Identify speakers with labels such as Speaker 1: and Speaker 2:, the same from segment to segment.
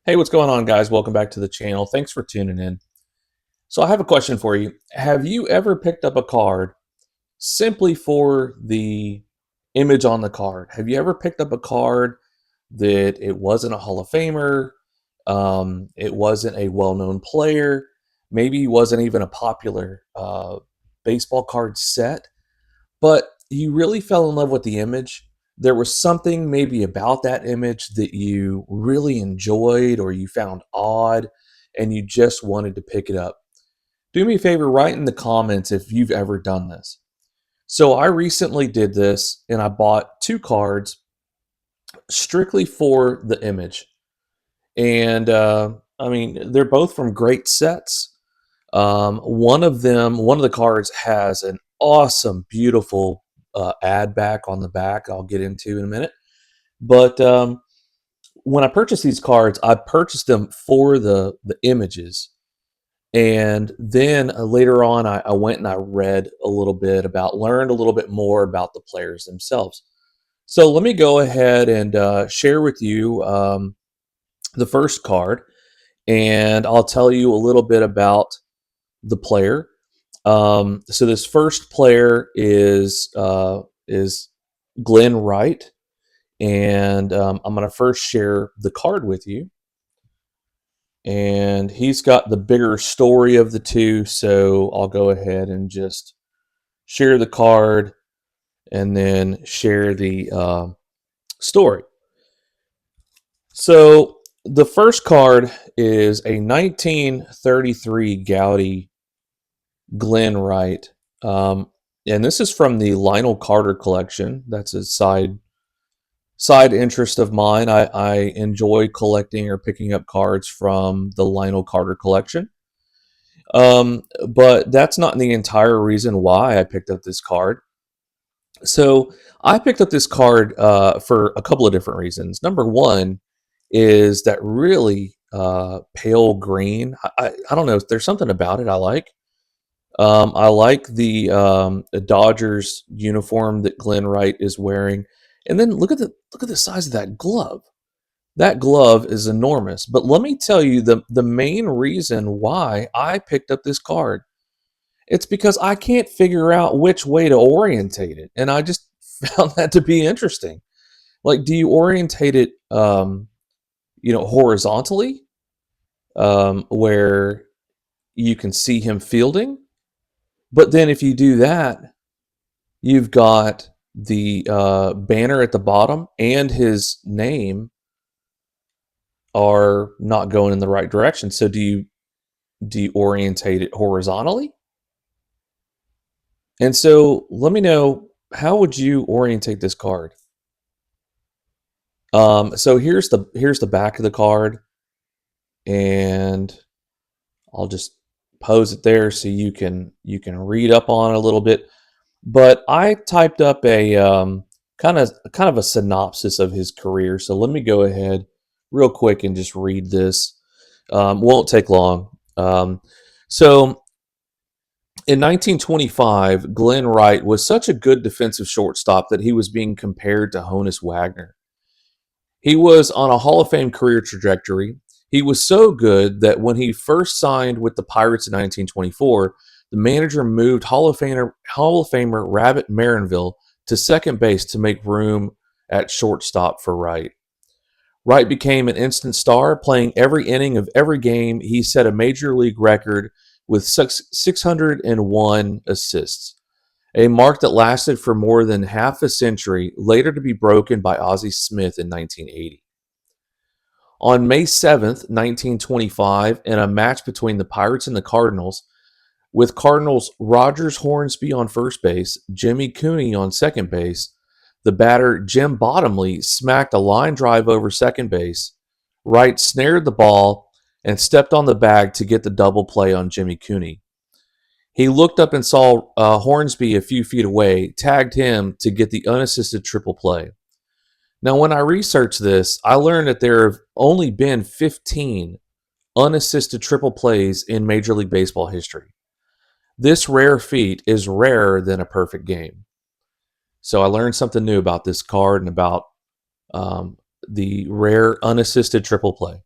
Speaker 1: Hey, what's going on, guys? Welcome back to the channel. Thanks for tuning in. So, I have a question for you. Have you ever picked up a card simply for the image on the card? Have you ever picked up a card that it wasn't a Hall of Famer, it wasn't a well-known player, maybe it wasn't even a popular baseball card set, but you really fell in love with the image? There was something maybe about that image that you really enjoyed or you found odd, and you just wanted to pick it up. Do me a favor, write in the comments if you've ever done this. So I recently did this and I bought two cards strictly for the image. And I mean, they're both from great sets. One of the cards has an awesome, beautiful ad back on the back. I'll get into in a minute. But when I purchased these cards, I purchased them for the images, and then later on, I went and I read a little bit about, learned a little bit more about the players themselves. So let me go ahead and share with you the first card, and I'll tell you a little bit about the player. So this first player is Glenn Wright, and I'm going to first share the card with you. And he's got the bigger story of the two, so I'll go ahead and just share the card and then share the story. So the first card is a 1933 Gaudi Glenn Wright. And this is from the Lionel Carter collection. That's a side interest of mine. I enjoy collecting or picking up cards from the Lionel Carter collection. But that's not the entire reason why I picked up this card. So I picked up this card for a couple of different reasons. Number one is that really pale green. I don't know. There's something about it I like. I like the Dodgers uniform that Glenn Wright is wearing, and then look at the size of that glove. That glove is enormous. But let me tell you the main reason why I picked up this card. It's because I can't figure out which way to orientate it, and I just found that to be interesting. Like, do you orientate it, horizontally, where you can see him fielding? But then if you do that, you've got the banner at the bottom and his name are not going in the right direction. So do you orientate it horizontally? And so let me know, how would you orientate this card? So here's the back of the card, and I'll just pose it there so you can read up on it a little bit. But I typed up a kind of a synopsis of his career. So let me go ahead real quick and just read this. Won't take long. So in 1925, Glenn Wright was such a good defensive shortstop that he was being compared to Honus Wagner. He was on a Hall of Fame career trajectory. He was so good that when he first signed with the Pirates in 1924, the manager moved Hall of Famer Rabbit Marinville to second base to make room at shortstop for Wright. Wright became an instant star, playing every inning of every game. He set a major league record with 601 assists, a mark that lasted for more than half a century, later to be broken by Ozzie Smith in 1980. On May 7th, 1925, in a match between the Pirates and the Cardinals, with Cardinals Rogers Hornsby on first base, Jimmy Cooney on second base, the batter Jim Bottomley smacked a line drive over second base. Wright snared the ball and stepped on the bag to get the double play on Jimmy Cooney. He looked up and saw Hornsby a few feet away, tagged him to get the unassisted triple play. Now, when I researched this, I learned that there have only been 15 unassisted triple plays in Major League Baseball history. This rare feat is rarer than a perfect game. So I learned something new about this card and about the rare unassisted triple play.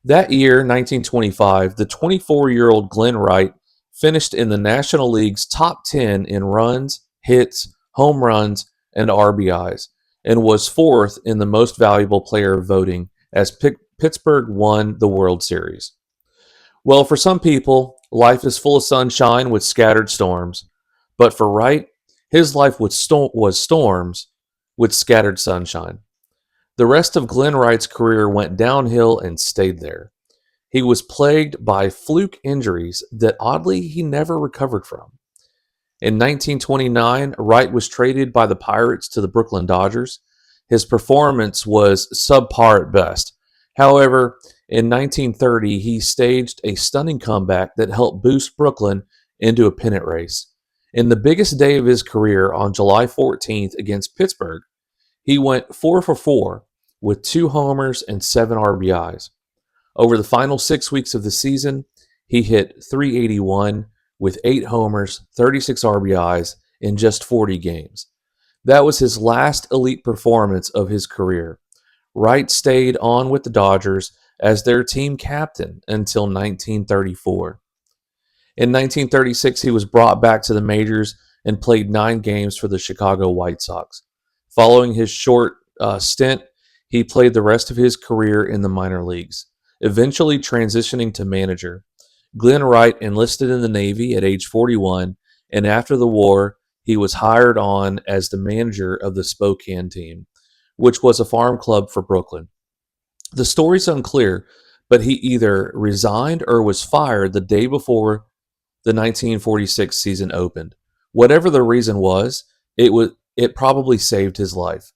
Speaker 1: That year, 1925, the 24-year-old Glenn Wright finished in the National League's top 10 in runs, hits, home runs, and RBIs, and was fourth in the most valuable player voting as Pittsburgh won the World Series. Well, for some people, life is full of sunshine with scattered storms. But for Wright, his life was storms with scattered sunshine. The rest of Glenn Wright's career went downhill and stayed there. He was plagued by fluke injuries that oddly he never recovered from. In 1929, Wright was traded by the Pirates to the Brooklyn Dodgers. His performance was subpar at best. However, in 1930, he staged a stunning comeback that helped boost Brooklyn into a pennant race. In the biggest day of his career on July 14th against Pittsburgh, he went 4 for 4 with 2 homers and 7 RBIs. Over the final 6 weeks of the season, he hit .381 with 8 homers, 36 RBIs in just 40 games. That was his last elite performance of his career. Wright stayed on with the Dodgers as their team captain until 1934. In 1936, he was brought back to the majors and played 9 games for the Chicago White Sox. Following his short stint, he played the rest of his career in the minor leagues, eventually transitioning to manager. Glenn Wright enlisted in the Navy at age 41, and after the war, he was hired on as the manager of the Spokane team, which was a farm club for Brooklyn. The story's unclear, but he either resigned or was fired the day before the 1946 season opened. Whatever the reason was, it probably saved his life.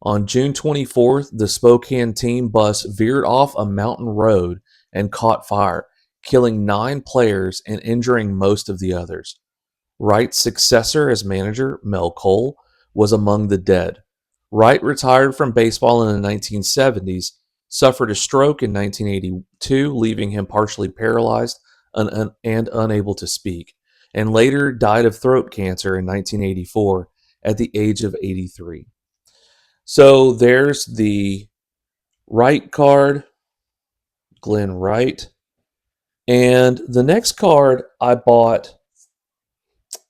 Speaker 1: On June 24th, the Spokane team bus veered off a mountain road and caught fire, killing 9 players and injuring most of the others. Wright's successor as manager, Mel Cole, was among the dead. Wright retired from baseball in the 1970s, suffered a stroke in 1982, leaving him partially paralyzed and unable to speak, and later died of throat cancer in 1984 at the age of 83. So there's the Wright card, Glenn Wright. And the next card I bought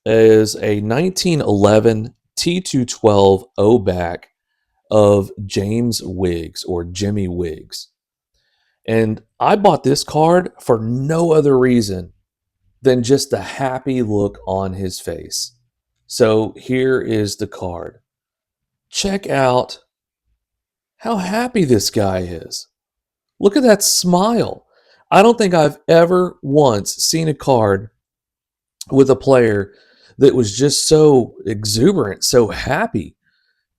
Speaker 1: is a 1911 T212 O-back of James Wiggs or Jimmy Wiggs. And I bought this card for no other reason than just the happy look on his face. So here is the card. Check out how happy this guy is. Look at that smile. I don't think I've ever once seen a card with a player that was just so exuberant, so happy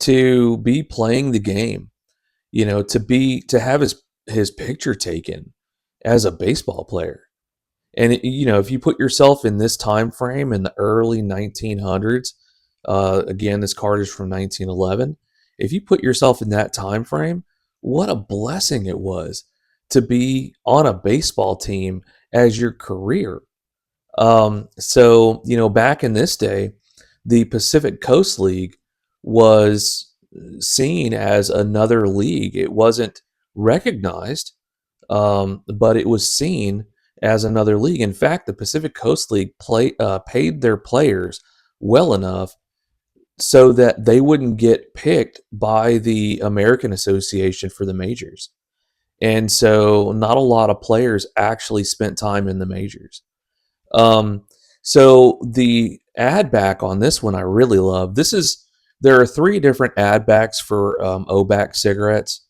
Speaker 1: to be playing the game, to have his picture taken as a baseball player. And if you put yourself in this time frame in the early 1900s, again, this card is from 1911. If you put yourself in that time frame, what a blessing it was to be on a baseball team as your career. Back in this day, the Pacific Coast League was seen as another league. It wasn't recognized, but it was seen as another league. In fact, the Pacific Coast League paid their players well enough so that they wouldn't get picked by the American Association for the majors. And so not a lot of players actually spent time in the majors. So the ad back on this one I really love. There are 3 different ad backs for O-back cigarettes.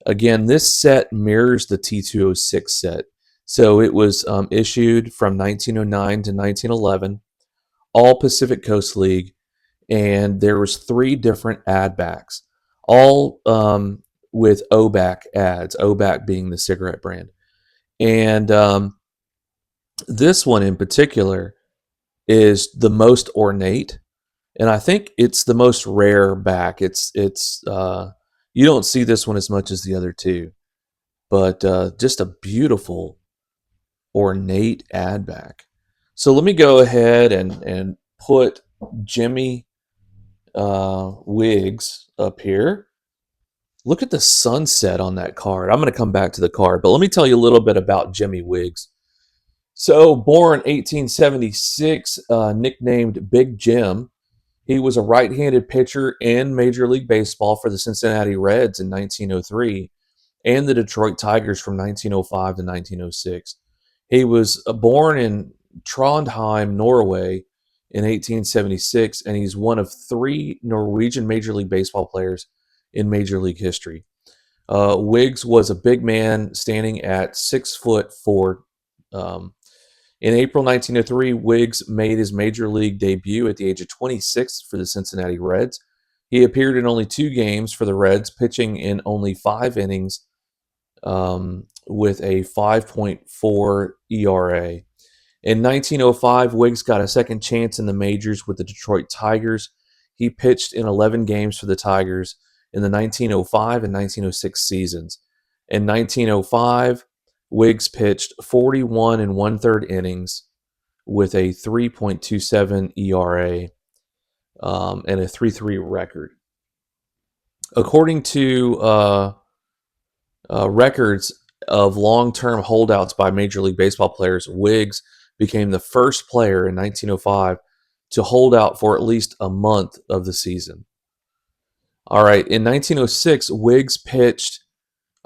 Speaker 1: Again, this set mirrors the T206 set. So it was issued from 1909 to 1911, all Pacific Coast League, and there was 3 different ad backs, all with O-back ads, O-back being the cigarette brand. And this one in particular is the most ornate, and I think it's the most rare back. It's you don't see this one as much as the other 2, but just a beautiful ornate ad back. So let me go ahead and put Jimmy Wiggs up here. Look at the sunset on that card. I'm going to come back to the card, but let me tell you a little bit about Jimmy Wiggs. So, born 1876, nicknamed Big Jim, he was a right-handed pitcher in Major League Baseball for the Cincinnati Reds in 1903 and the Detroit Tigers from 1905 to 1906. He was born in Trondheim, Norway in 1876, and he's one of three Norwegian Major League Baseball players in Major League history. Wiggs was a big man standing at 6'4". In April 1903, Wiggs made his major league debut at the age of 26 for the Cincinnati Reds. He appeared in only 2 games for the Reds, pitching in only 5 innings with a 5.4 ERA. In 1905, Wiggs got a second chance in the majors with the Detroit Tigers. He pitched in 11 games for the Tigers in the 1905 and 1906 seasons. In 1905, Wiggs pitched 41 and one-third innings with a 3.27 ERA and a 3.3 record. According to records of long-term holdouts by Major League Baseball players, Wiggs became the first player in 1905 to hold out for at least a month of the season. All right, in 1906, Wiggs pitched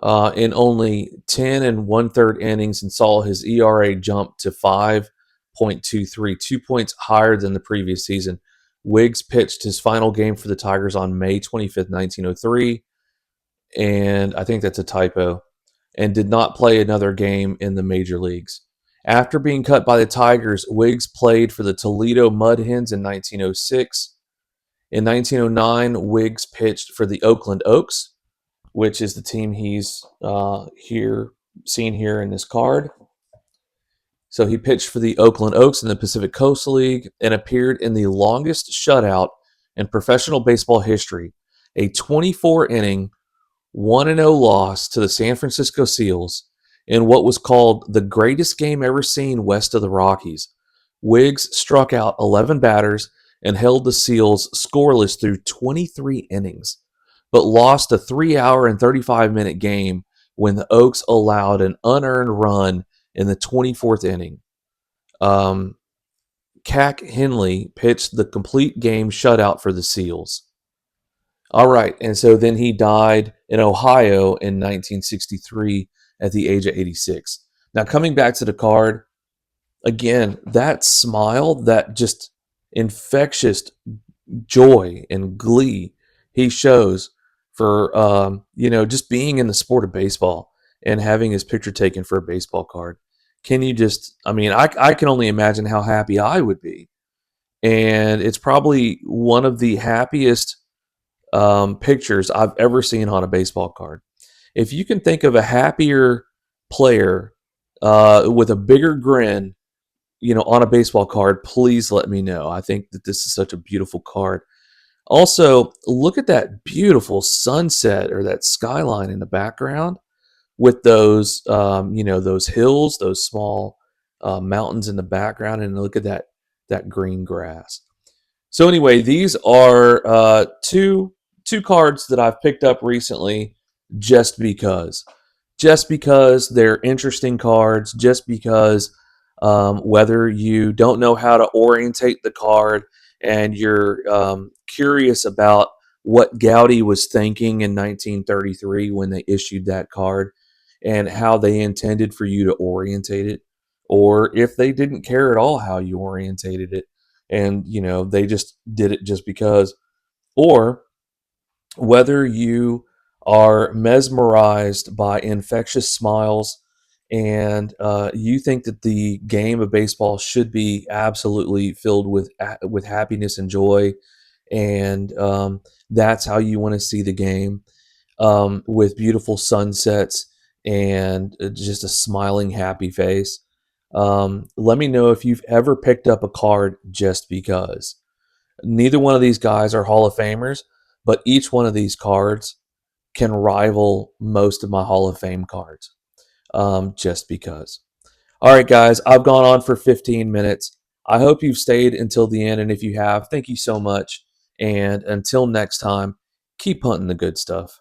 Speaker 1: in only 10 and one-third innings and saw his ERA jump to 5.23, 2 points higher than the previous season. Wiggs pitched his final game for the Tigers on May 25th, 1903, and I think that's a typo, and did not play another game in the major leagues. After being cut by the Tigers, Wiggs played for the Toledo Mud Hens in 1906. In 1909, Wiggs pitched for the Oakland Oaks, which is the team he's seen here in this card. So he pitched for the Oakland Oaks in the Pacific Coast League and appeared in the longest shutout in professional baseball history, a 24-inning, 1-0 loss to the San Francisco Seals in what was called the greatest game ever seen west of the Rockies. Wiggs struck out 11 batters and held the Seals scoreless through 23 innings, but lost a 3-hour and 35-minute game when the Oaks allowed an unearned run in the 24th inning. Cac Henley pitched the complete game shutout for the Seals. All right, and so then he died in Ohio in 1963 at the age of 86. Now, coming back to the card, again, that smile, that just infectious joy and glee he shows for just being in the sport of baseball and having his picture taken for a baseball card. Can you just, I can only imagine how happy I would be. And it's probably one of the happiest pictures I've ever seen on a baseball card. If you can think of a happier player with a bigger grin, on a baseball card, please let me know. I think that this is such a beautiful card. Also, look at that beautiful sunset or that skyline in the background with those, those hills, those small mountains in the background, and look at that green grass. So anyway, these are two cards that I've picked up recently just because they're interesting cards, just because whether you don't know how to orientate the card and you're curious about what Gowdy was thinking in 1933 when they issued that card and how they intended for you to orientate it, or if they didn't care at all how you orientated it and they just did it just because, or whether you are mesmerized by infectious smiles and you think that the game of baseball should be absolutely filled with happiness and joy, and that's how you want to see the game, with beautiful sunsets and just a smiling, happy face. Let me know if you've ever picked up a card just because. Neither one of these guys are Hall of Famers, but each one of these cards can rival most of my Hall of Fame cards, just because. All right, guys, I've gone on for 15 minutes. I hope you've stayed until the end, and if you have, thank you so much. And until next time, keep hunting the good stuff.